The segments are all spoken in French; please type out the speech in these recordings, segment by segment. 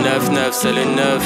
9-9, c'est le 9.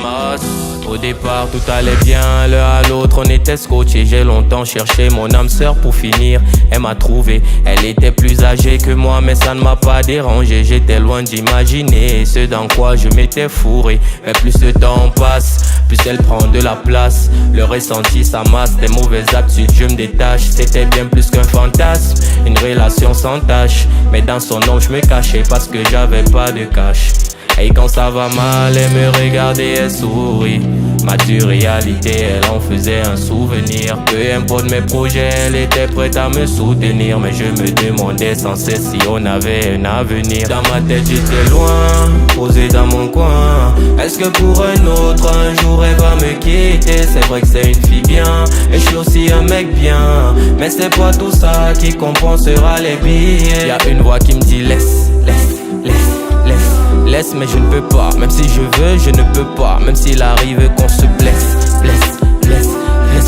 Mas. Au départ tout allait bien, l'un à l'autre on était scotchés. J'ai longtemps cherché mon âme sœur pour finir. Elle m'a trouvé, elle était plus âgée que moi, mais ça ne m'a pas dérangé. J'étais loin d'imaginer ce dans quoi je m'étais fourré. Mais plus le temps passe, plus elle prend de la place. Le ressenti s'amasse, des mauvaises habitudes je me détache. C'était bien plus qu'un fantasme, une relation sans tâche. Mais dans son nom je me cachais parce que j'avais pas de cash. Et quand ça va mal, elle me regardait, elle sourit. Ma dure réalité, elle en faisait un souvenir. Peu importe mes projets, elle était prête à me soutenir. Mais je me demandais sans cesse si on avait un avenir. Dans ma tête j'étais loin, posé dans mon coin. Est-ce que pour un autre, un jour elle va me quitter? C'est vrai que c'est une fille bien, et je suis aussi un mec bien. Mais c'est pas tout ça qui compensera les billets. Y'a une voix qui me dit laisse, laisse, laisse. Laisse, mais je ne peux pas. Même si je veux, je ne peux pas. Même s'il arrive qu'on se blesse. Laisse,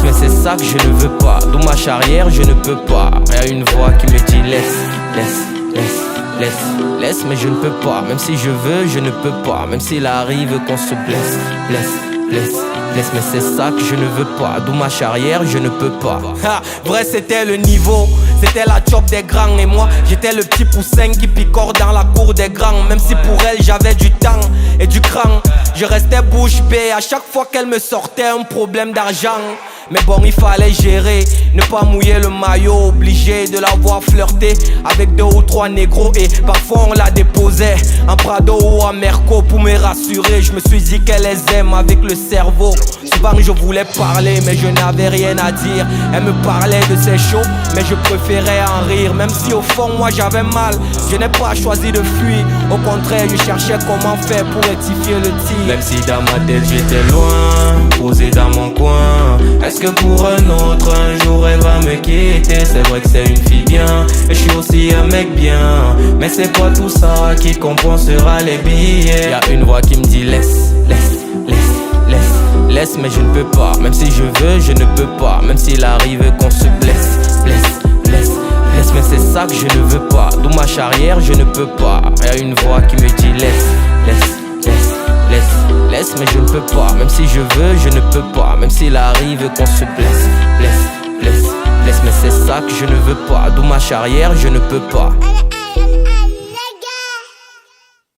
mais c'est ça que je ne veux pas. D'où ma charrière, je ne peux pas. Il y a une voix qui me dit laisse, mais je ne peux pas. Même si je veux, je ne peux pas. Même s'il arrive qu'on se blesse. Laisse, mais c'est ça que je ne veux pas. D'où ma charrière, je ne peux pas. Vrai c'était le niveau, c'était la chop des grands. Et moi j'étais le petit poussin qui picore dans la cour des grands. Même si pour elle j'avais du temps et du cran, je restais bouche bée à chaque fois qu'elle me sortait un problème d'argent. Mais bon, il fallait gérer, ne pas mouiller le maillot. Obligé de la voir flirter avec 2 ou 3 négros. Et parfois on la déposait en Prado ou en Merco. Pour me rassurer, je me suis dit qu'elle les aime avec le cerveau. Souvent je voulais parler mais je n'avais rien à dire. Elle me parlait de ses shows mais je préférais en rire. Même si au fond moi j'avais mal, je n'ai pas choisi de fuir. Au contraire je cherchais comment faire pour rectifier le tir. Même si dans ma tête j'étais loin, posé dans mon coin. Est-ce que pour un autre, un jour elle va me quitter? C'est vrai que c'est une fille bien, et je suis aussi un mec bien. Mais c'est pas tout ça qui compensera les billets. Y'a une voix qui me dit laisse, mais je ne peux pas. Même si je veux, je ne peux pas. Même s'il arrive qu'on se blesse. Laisse, mais c'est ça que je ne veux pas. D'où ma charrière, je ne peux pas. Y'a une voix qui me dit laisse, mais je ne peux pas. Même si je veux, je ne peux pas. Même s'il arrive qu'on se blesse. Laisse, mais c'est ça que je ne veux pas. D'où ma charrière, je ne peux pas.